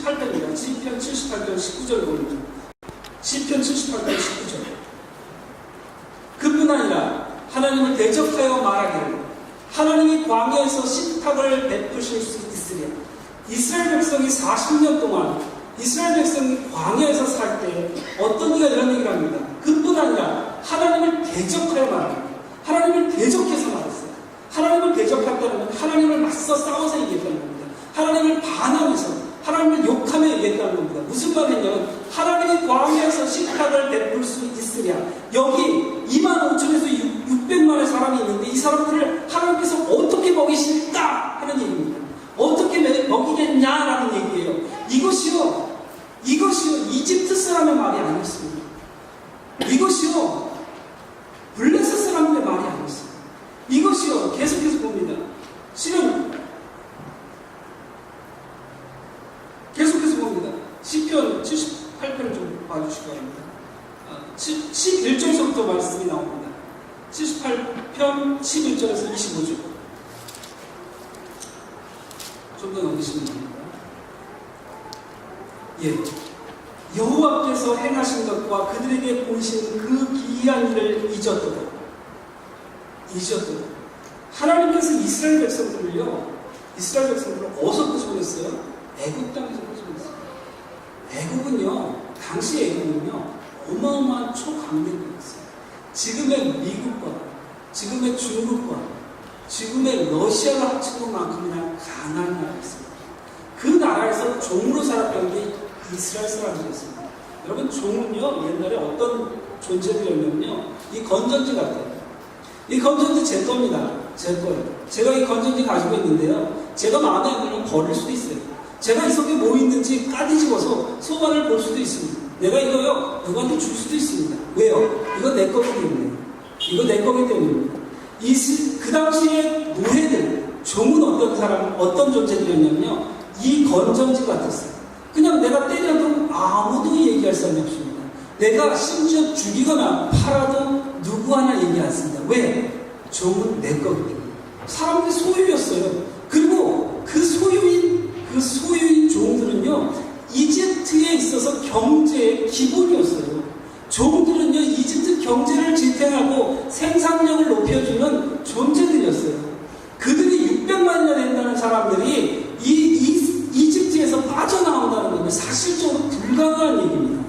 78편입니다. 시편 78편 19절 보입니다. 시편 78편 19절. 그뿐 아니라 하나님을 대적하여 말하기를 하나님이 광야에서 식탁을 베푸실 수 있으랴. 이스라엘 백성이 40년 동안 이스라엘 백성이 광야에서 살 때 어떤 이가 이런 얘기를 합니다. 그뿐 아니라 하나님을 대적하여 말합니다. 하나님을 대적해서 말했어요. 하나님을 대적했다는 건 하나님을 맞서 싸워서 얘기했다는 겁니다. 하나님을 반하면서 하나님을 욕하며 얘기했다는 겁니다. 무슨 말이냐면 하나님이 광야에서 식탁을 베풀 수 있으랴. 여기 2만 5천에서 600만의 사람이 있는데 이 사람들을 하나님께서 어떻게 먹이실까 하는 얘기입니다. 어떻게 먹이겠냐라는 얘기예요. 이것이요 이집트 사람의 말이 아니었습니다. 이것이요 블레셋 사람들의 말이 아니었습니다. 이것이요 계속해서 봅니다. 실은 계속해서 봅니다. 시편 78편을 좀 봐주시기 바랍니다. 11절에서부터 말씀이 나옵니다. 78편 11절에서 25절. 좀 더 넘기시면 됩니다. 예. 여호와께서 행하신 것과 그들에게 보이신 그 기이한 일을 잊었도다. 하나님께서 이스라엘 백성들을 어디서 끄집어냈어요? 애굽 땅에서 끄집어냈어요. 당시 애굽은요, 어마어마한 초강대국이었어요. 지금의 미국과, 지금의 중국과, 지금의 러시아가 합친 것만큼이나 강한 나라였습니다. 그 나라에서 종으로 살았던 게 이스라엘 사람들이었습니다. 여러분, 종은요, 옛날에 어떤 존재들이었냐면요, 이 건전지 같아요. 이 건전지 제 겁니다. 제 거예요. 제가 이 건전지 가지고 있는데요, 제가 마음에 안 들면 버릴 수도 있어요. 제가 이 속에 뭐 있는지 까뒤집어서 소관을 볼 수도 있습니다. 내가 이거요, 누구한테 줄 수도 있습니다. 왜요? 이거 내 거기 때문입니다. 그 당시에 노예들, 종은 어떤 존재들이었냐면요, 이 건전지 같았어요. 그냥 내가 때려도 아무도 얘기할 사람이 없습니다. 내가 심지어 죽이거나 팔아도 누구 하나 얘기 안 씁니다. 왜? 종은 내 거기 때문에. 사람들의 소유였어요. 그리고 그 소유인 종들은요, 이집트에 있어서 경제의 기본이었어요. 종들은요, 이집트 경제를 지탱하고 생산력을 높여주는 존재들이었어요. 그들이 600만이나 된다는 사람들이 이집트에서 빠져나온다는 건 사실적으로 불가능한 얘기입니다.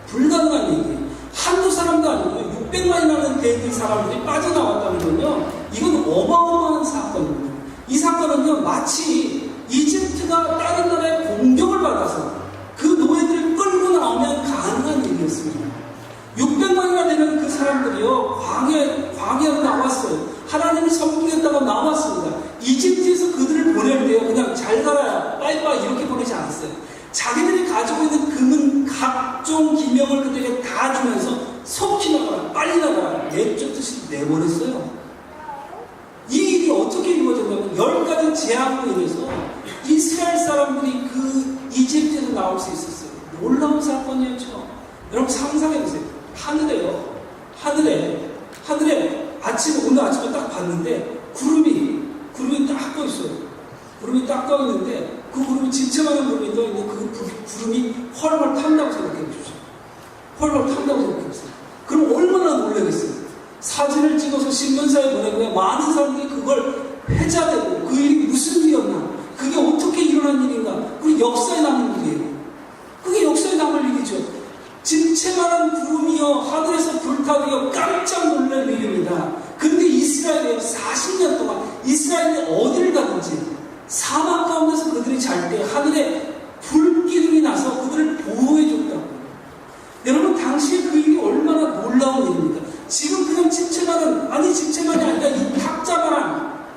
불가능한 얘기예요. 한두 사람도 아니고 600만이라는 대의 사람들이 빠져나왔다는 건요, 이건 어마어마한 사건입니다. 이 사건은요, 마치 이집트가 다른 나라의 공격을 받아서 그 노예들을 끌고 나오면 가능한 일이었습니다. 600만이나 되는 그 사람들이요, 광야로 나왔어요. 하나님이 섬기겠다고 나왔습니다. 이집트에서 그들을 보낼 때요, 그냥 잘 가라, 빠이빠이 이렇게 보내지 않았어요. 자기들이 가지고 있는 금은 각종 기명을 그들에게 다 주면서 속히 나가라, 빨리 나가라, 내쫓듯이 내보냈어요. 이 일이 어떻게 이루어졌냐면 10가지 재앙으로 인해서 이스라엘 사람들이 그 이집트에서 나올 수 있었어요. 놀라운 사건이었죠. 여러분 상상해보세요. 하늘에 오늘 아침에 딱 봤는데 구름이 딱 떠 있어요. 구름이 딱 떠 있는데 그 구름이 진짜만한 구름이 떠 있는데 그 구름이 훨훨 탄다고 생각해 보십시오. 훨훨 탄다고 생각해 보세요. 그럼 얼마나 놀라겠어요. 사진을 찍어서 신문사에 보내고 많은 사람들이 그걸 회자되고 그 일이 무슨 일이었나, 그게 어떻게 일어난 일인가, 그게 역사에 남는 일이에요. 그게 역사에 남을 일이죠. 진채만한 구름이요, 하늘에서 불타고요, 깜짝 놀랄 일입니다. 근데 이스라엘이 40년 동안 이스라엘이 어디를 가든지 사막 가운데서 그들이 잘 때 하늘에 불기둥이 나서 그들을 보호해줬다고. 여러분, 당시에 그 일이 얼마나 놀라운 일입니까? 지금 그냥 집채만이 아니라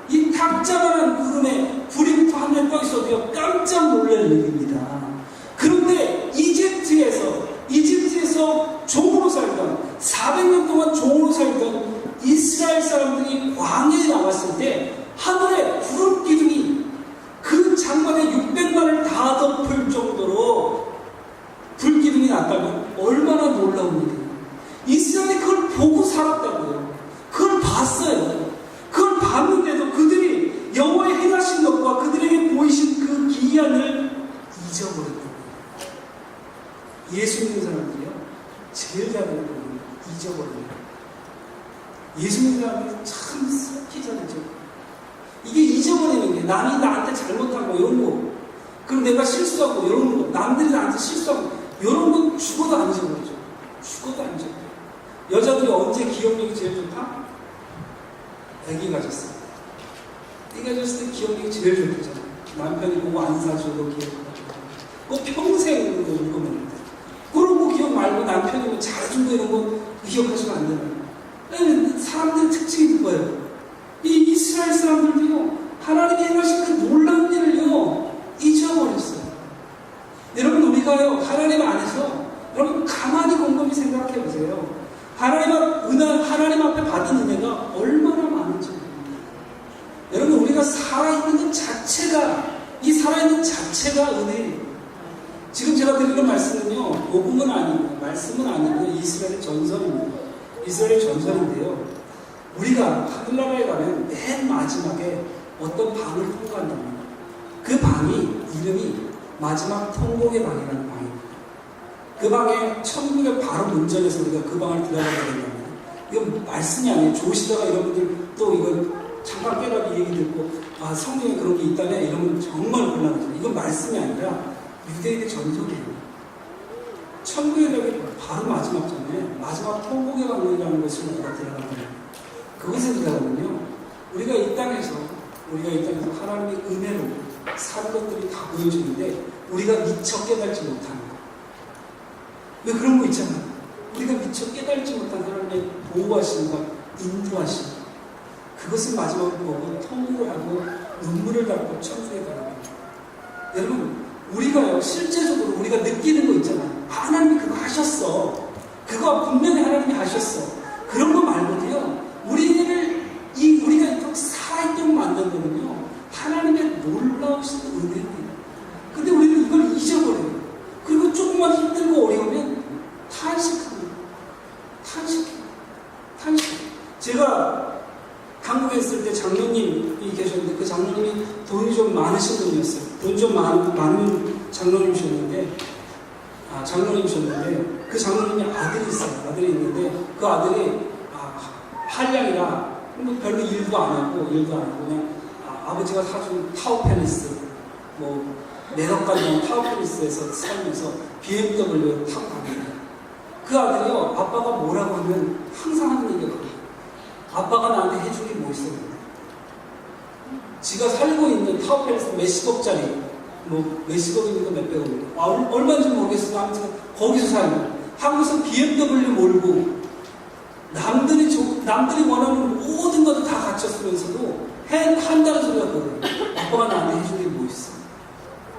이 탁자만한 구름에 불이 하늘에 떠 있어도요, 깜짝 놀랄 일입니다. 그런데 이집트에서 종으로 살던 400년 동안 종으로 살던 이스라엘 사람들이 광야에 나왔을 때 하늘에 구름 기둥이 그 장막의 600만을 다 덮을 정도로 불기둥이 났다면 얼마나 놀라운 일이에요. 이스라엘이 그걸 보고 살았다고요. 그걸 봤어요. 그걸 봤는데도 그들이 여호와의 행하신 것과 그들에게 보이신 그 기이한을 잊어버렸어요. 예수 믿는 사람들이요, 제일 잘하는 건 잊어버려요. 예수 믿는 사람들이 참 썩기 전이죠. 이게 잊어버리는 게, 남이 나한테 잘못한 거, 이런 거, 그럼 내가 실수하고, 이런 거, 남들이 나한테 실수하고, 이런 건 죽어도 안 잊어버리죠. 죽어도 안 잊어버려요. 여자들이 언제 기억력이 제일 좋다? 아기 가졌어요. 아기 가졌을 때 기억력이 제일 좋대잖아요. 남편이 보고 안 사줘도 기억하고, 꼭 평생 그거 읽으면 돼. 그런 거 기억 말고 남편이 뭐 잘해준 거 이런 거 기억하시면 안 되는 거예요. 사람들 특징이 그거예요. 이 이스라엘 사람들도요, 하나님이 행하신 그 놀라운 일을요, 잊어버렸어요. 여러분, 우리가요, 하나님 안에서, 여러분, 가만히 곰곰이 생각해 보세요. 하나님 앞에 받은 은혜가 얼마나 많은지. 여러분, 우리가 살아있는 것 자체가, 이 살아있는 자체가 은혜예요. 지금 제가 드리는 말씀은요, 복음은 아니고, 말씀은 아니고, 이스라엘의 전설입니다. 이스라엘의 전설인데요, 우리가 하늘나라에 가면 맨 마지막에 어떤 방을 통과한답니다. 그 방이 이름이 마지막 통곡의 방이라는 방입니다. 그 방에 천국의 바로 문전에서 우리가 그 방을 들어가게 된답니다. 이건 말씀이 아니에요. 조시다가 여러분들 또 이건 잠깐 깨닫고 얘기 듣고, 아, 성경에 그런 게 있다네, 이러면 정말 곤란하죠. 이건 말씀이 아니라 유대인의 전설이에요. 천국에 가기 바로 마지막 전에 마지막 통곡의 방이라는 것을 우리가 들어갑니다. 그것을 들어가면요, 우리가 이 땅에서 하나님의 은혜로 산 것들이 다 보여지는데 우리가 미처 깨달지 못하는 거. 왜 그런 거 있잖아요. 우리가 미처 깨달지 못한 하나님의 보호하심과 인도하심, 그것을 마지막으로 보고 통곡을 하고 눈물을 닦고 천국에 가랍니다. 여러분, 우리가요, 실제적으로 우리가 느끼는 거 있잖아요. 하나님이 그거 하셨어. 그거 분명히 하나님이 하셨어. 그런 거 말고도요, 우리가 이렇게 살아있도록 만든 거는요, 하나님의 놀라우신 은혜입니다. 근데 우리는 이걸 잊어버려요. 그리고 조금만 힘들고 어려우면 탄식합니다. 탄식. 제가 한국에 있을 때 장로님이 계셨는데, 그 장로님이 돈이 좀 많으신 분이었어요. 돈이 좀 많은 장로님이셨는데, 그 장로님이 아들이 있어요. 아들이 있는데, 그 아들이 한량이라 별로 일도 안 하고 그냥 아버지가 사준 타워팰리스, 뭐 매덕 가는 타워팰리스에서 살면서 BMW 타고 갑니다. 그 아들이요, 아빠가 뭐라고 하면 항상 하는 얘기가 그래요. 아빠가 나한테 해준 게 뭐 있어요? 지가 살고 있는 타워팰리스 몇십억짜리, 뭐 몇십억이니까 몇백억이니까 얼마인지 모르겠어요. 아무튼 거기서 살고, 한국에서 BMW 몰고, 남들이 원하는 모든 것을 다 갖췄으면서도 한다는 소리가 그거예요. 아빠가 나한테 해준 게 뭐 있어?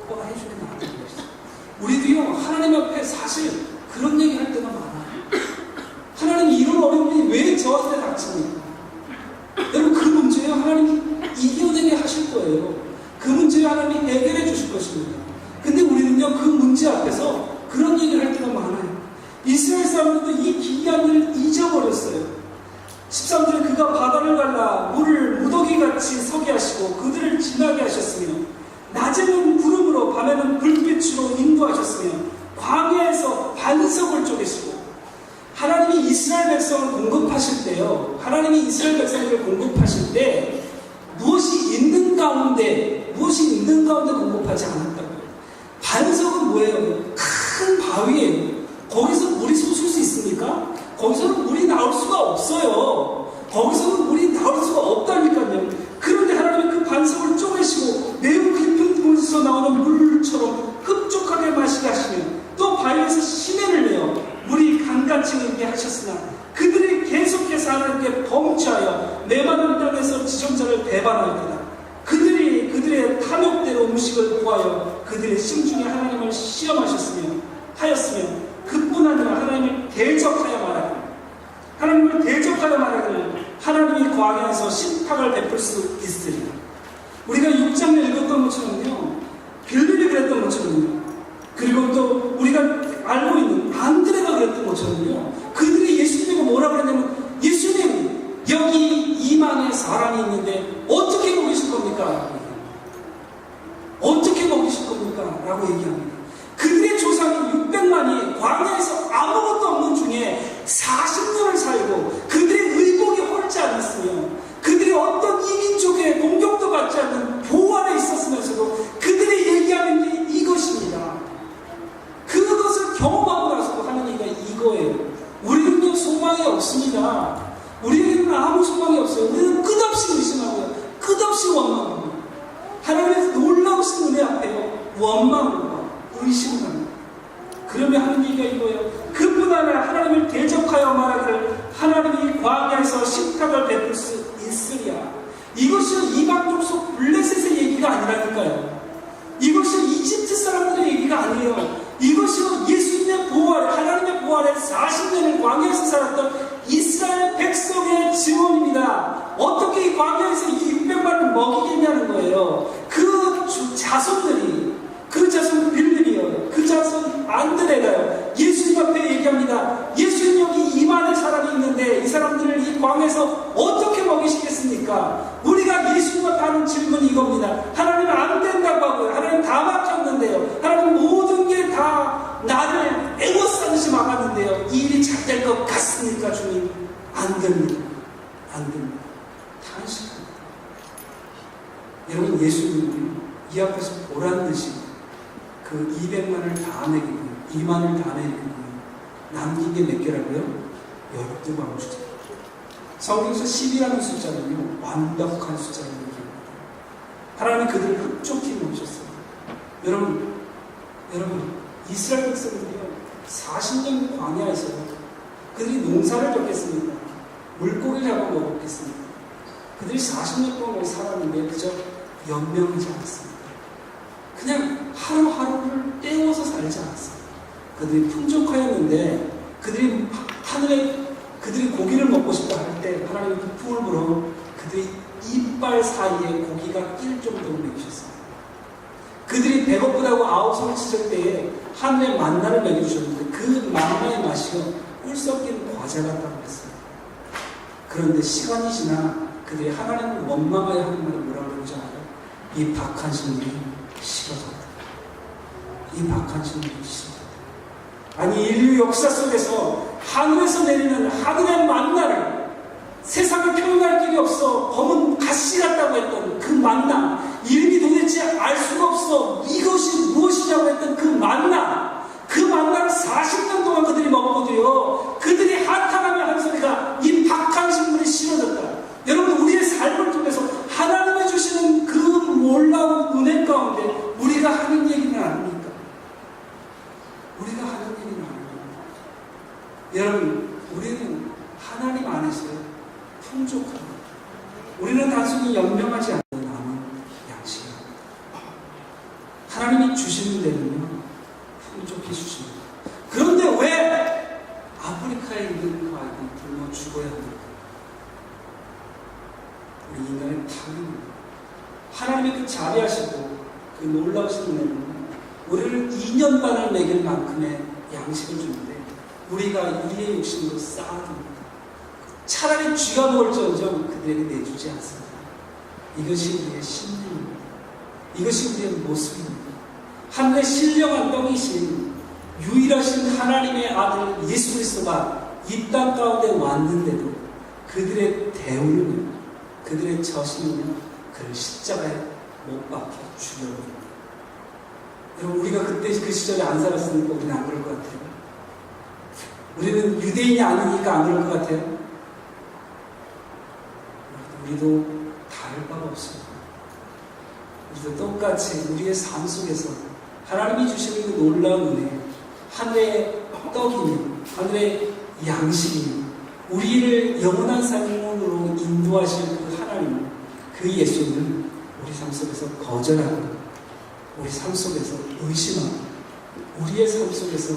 아빠가 해준 게 나한테 뭐 있어? 우리도요, 하나님 앞에 사실 그런 얘기 할 때가 많아요. 하나님이 이런 어려움이 왜 저한테 닥칩니까? 여러분, 그 문제요, 하나님이 이겨내게 하실 거예요. 그 문제를 하나님이 해결해 주실 것입니다. 근데 우리는요, 그 문제 앞에서 그런 얘기를 할 때가 많아요. 이스라엘 사람들도 이 기약을 잊어버렸어요. 13절에 그가 바다를 갈라 물을 무더기같이 서게 하시고 그들을 지나게 하셨으며, 낮에는 구름으로 밤에는 불빛으로 인도하셨으며, 광야에서 반석을 쪼개시고. 하나님이 이스라엘 백성을 공급하실 때요, 하나님이 이스라엘 백성들을 공급하실 때 무엇이 있는 가운데 공급하지 않았다고요. 반석은 뭐예요? 큰 바위예요. 거기서 물이 솟을 수 있습니까? 거기서는 물이 나올 수가 없어요. 거기서는 물이 나올 수가 없다니까요. 그런데 하나님이 그 반석을 쪼개시고 매우 깊은 곳에서 나오는 물처럼 흡족하게 마시게 하시며, 또 바위에서 시내를 내어 물이 강같이 흐르게 하셨으나 그들이 계속해서 하나님께 범죄하여 메마른 땅에서 지존자를 배반하였다. 그들의 탐욕대로 음식을 구하여 그들의 심중에 하나님을 시험하였으며 그뿐 아니라 하나님을 대적하여 말하기를 하나님이 광야에서 심판을 베풀 수 있으리라. 우리가 6장을 읽었던 것처럼요, 빌립이 그랬던 것처럼요, 그리고 또 우리가 알고 있는 안드레가 그랬던 것처럼요, 그들이 예수님에게 뭐라 그랬냐면, 예수님, 여기 2만의 사람이 있는데 어떻게 먹이실 겁니까? 어떻게 먹이실 겁니까? 라고 얘기합니다. 그들의 조상인 600만이 그러면 하는 얘기가 이거예요. 그뿐 아니라 하나님을 대적하여 말하기를 하나님이 광야에서 식탁을 베풀 수 있으랴. 이것이 이방 족속 블레셋의 얘기가 아니라니까요. 이것이 이집트 사람들의 얘기가 아니에요. 이것이 예수님의 부활, 하나님의 부활에 40년을 광야에서 살았던 이스라엘 백성의 증언입니다. 어떻게 이 광야에서 이 600만을 먹이겠냐는 거예요. 그 자손들이, 그 자손 빌립이요, 그 자손 안드레가요, 예수님 앞에 얘기합니다. 예수님 여기 이만의 사람이 있는데 이 사람들을 이 광야에서 어떻게 먹이시겠습니까? 우리가 예수님 앞에 하는 질문이 이겁니다. 하나님 안 된다고 하고요. 하나님 다 막혔는데요. 하나님 모든 게 다 나를 애워싸듯이 막았는데요. 이 일이 잘 될 것 같습니까? 주님, 안 됩니다. 안 됩니다. 탄식합니다. 여러분, 예수님이 이 앞에서 보란 듯이 그 200만을 다 먹이고 2만을 다 먹이고 남긴 게 몇 개라고요? 12방 숫자. 성경에서 10이라는 숫자는요, 완벽한 숫자를 얘기합니다. 하나님이 그들을 흡족히 모셨어요. 여러분, 이스라엘 백성들이요, 40년 광야에서 그들이 농사를 졌겠습니까? 물고기 잡아 먹었겠습니까? 그들이 40년 동안 살았는데 그저 연명하지 않았습니다. 그냥 하루하루를 때워서 살지 않았습니다. 그들이 풍족하였는데 그들이 하늘에 그들이 고기를 먹고 싶다 할 때 하나님이 북풍을 불어 그들이 이빨 사이에 고기가 낄 정도로 먹이셨습니다. 그들이 배고프다고 아우성을 치실 때에 하늘에 만나를 먹여주셨는데 그 만나의 맛이요, 꿀 섞인 과자 같다고 했습니다. 그런데 시간이 지나 그들이 하나님을 원망하여 하는 말을 뭐라고 그러지 않아요? 이 박한 식물이 싫어졌다. 이 박한 식물이 싫어졌다. 아니, 인류 역사 속에서 하늘에서 내리는 하늘의 만나를 세상에 표현할 길이 없어 검은 가시 같다고 했던 그 만나, 이름이 도대체 알 수가 없어 이것이 무엇이냐고 했던 그 만나를 40년 동안 그들이 먹고도요, 그들이 한탄하며 한 소리가 이 박한 식물이 싫어졌다. 여러분, 우리의 삶을 통해서 하나님이 주시는 그 놀라운 은혜 가운데 우리가 하는 얘기는 아닙니까? 우리가 하는 얘기는 아닙니까? 여러분, 우리는 하나님 안에서요, 풍족합니다. 우리는 단순히 연명하지 않는 남은 양식입니다. 하나님이 주시는 데는요, 풍족히 주십니다. 그런데 왜 아프리카에 있는 그 아이들이 굶어 죽어야 합니까? 우리 인간의 탐입니다. 하나님이 그 자비하시고 그 놀라우신 은혜는 우리를 2년 반을 먹일 만큼의 양식을 주는데 우리가 우리의 욕심으로 쌓아둡니다. 차라리 쥐가 먹을지언정 그들에게 내주지 않습니다. 이것이 우리의 신념입니다. 이것이 우리의 모습입니다. 하늘의 신령한 떡이신 유일하신 하나님의 아들 예수 그리스도가 이 땅 가운데 왔는데도 그들의 대우는요, 그들의 저신은요, 그를 십자가에 못 박혀 죽여버립니다. 여러분, 우리가 그때 그 시절에 안 살았으니까 우리는 안 그럴 것 같아요. 우리는 유대인이 아니니까 안 그럴 것 같아요. 우리도 다를 바가 없습니다. 우리도 똑같이 우리의 삶 속에서 하나님이 주시는 그 놀라운 은혜, 하늘의 떡이며 하늘의 양식이며 우리를 영원한 삶으로 인도하실 그 하나님, 그 예수님을 우리 삶 속에서 거절하고 우리 삶 속에서 의심하고 우리의 삶 속에서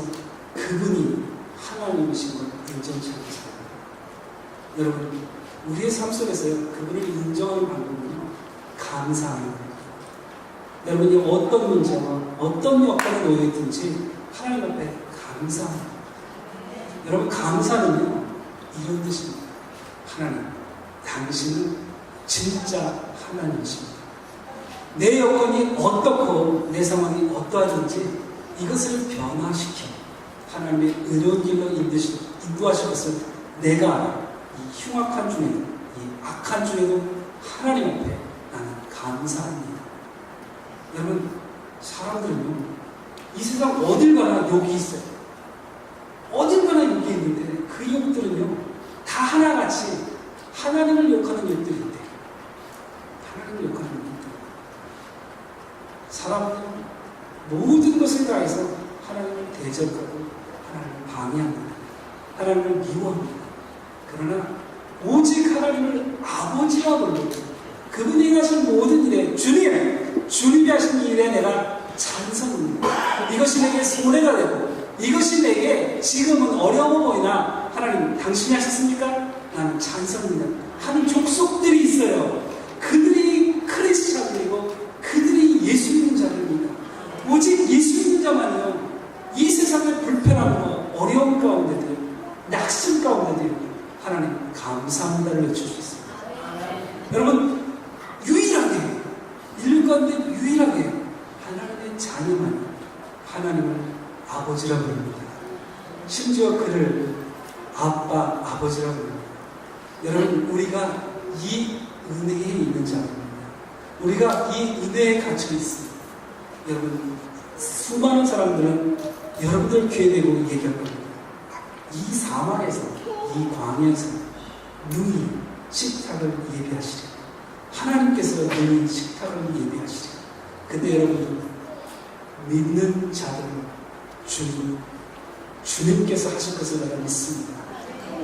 그분이 하나님이신 걸 인정치 않습니다. 여러분, 우리의 삶 속에서요, 그분을 인정하는 방법은요, 감사하는 거예요. 여러분이 어떤 문제와 어떤 여건에 놓여 있든지 하나님 앞에 감사합니다. 여러분, 감사는요, 이런 뜻입니다. 하나님, 당신은 진짜 하나님이십니다. 내 여건이 어떻고 내 상황이 어떠하든지 이것을 변화시켜 하나님의 의로운 길로 인도하실 것을 내가 알아. 이 흉악한 중에도, 이 악한 중에도 하나님 앞에 나는 감사합니다. 여러분, 사람들은요, 이 세상 어딜 가나 욕이 있어요. 어딜 가나 욕이 있는데 그 욕들은요, 다 하나같이 하나님을 욕하는 욕들이 있대요. 하나님을 욕하는 욕들. 사람은 모든 것을 다해서 하나님을 대적하고 하나님을 방해합니다. 하나님을 미워합니다. 그러나 오직 하나님을 아버지라 부르고 그분이 하신 모든 일에 주님이 하신 일에 내가 찬성합니다. 이것이 내게 손해가 되고 이것이 내게 지금은 어려워 보이나 하나님 당신이 하셨습니까? 나는 찬성합니다. 하는 족속들이 있어요. 그들이 크리스찬들이고 그들이 예수 믿는 자들입니다. 오직 예수 믿는 자만이요 이 세상의 불편함과 어려움 가운데도 낙심 가운데도 하나님 감사합니다를 외쳐주셨습니다. 여러분 유일하게 인류 가운데 유일하게 하나님의 자녀만 하나님을 아버지라 부릅니다. 심지어 그를 아빠, 아버지라 부릅니다. 여러분 우리가 이 은혜에 있는 자입니다. 우리가 이 은혜에 갇혀 있습니다. 여러분 수많은 사람들은 여러분들 귀에 대고 얘기할 겁니다. 이 사막에서 이 광야에서 능히 식탁을 예비하시리. 하나님께서 능히 식탁을 예비하시리. 근데 여러분 믿는 자들은 주님께서 하실 것을 내가 믿습니다.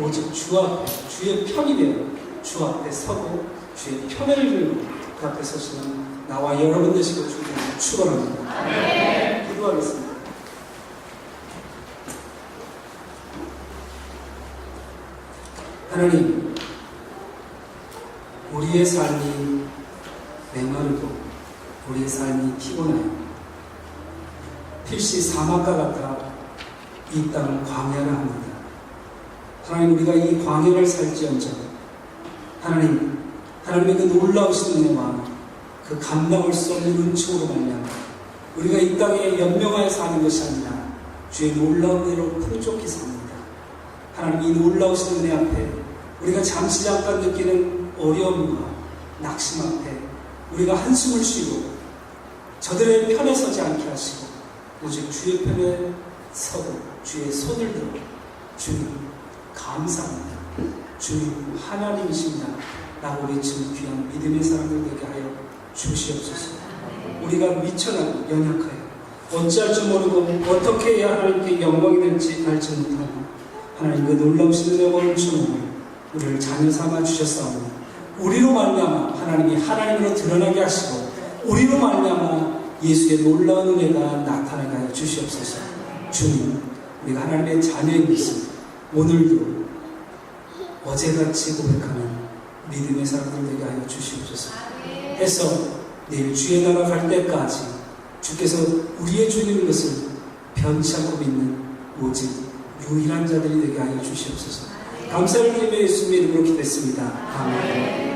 오직 주 앞에 주의 편이 되어 주 앞에 서고 주의 편을 들고 그 앞에 서시는 나와 여러분 되시고 주님을 축원합니다. 기도하겠습니다. 하나님, 우리의 삶이 메마르고 우리의 삶이 피곤하여 필시 사막과 같아 이 땅을 광야라 합니다. 하나님, 우리가 이 광야를 살지언정 하나님의 그 놀라우신 은혜와 그 감당할 수 없는 은총으로 말미암아 우리가 이 땅에 연명하여 사는 것이 아니라 주의 놀라운 은혜로 풍족히 삽니다. 하나님, 이 놀라우신 은혜 앞에 우리가 잠시 잠깐 느끼는 어려움과 낙심 앞에 우리가 한숨을 쉬고 저들의 편에 서지 않게 하시고 오직 주의 편에 서고 주의 손을 들어 주님 감사합니다. 주님 하나님이십니다. 라고 외치는 귀한 믿음의 사람들 되게 하여 주시옵소서. 우리가 미천하고 연약하여 어찌할 줄 모르고 어떻게 해야 하나님께 영광이 될지 알지 못하고 하나님 그 놀라우신 은혜와 은총을 우리를 자녀 삼아 주셨사오니 우리로 말미암아 하나님이 하나님으로 드러나게 하시고 우리로 말미암아 예수의 놀라운 은혜가 나타나게 하여 주시옵소서. 주님, 우리가 하나님의 자녀인 것을 오늘도 어제같이 고백하는 믿음의 사람들 되게 하여 주시옵소서. 해서 내일 주의 나라 갈 때까지 주께서 우리의 주님인 것을 변치 않고 믿는 오직 유일한 자들이 되게 하여 주시옵소서. 감사를 드리며 예수님의 이름으로 기도했습니다. 아멘.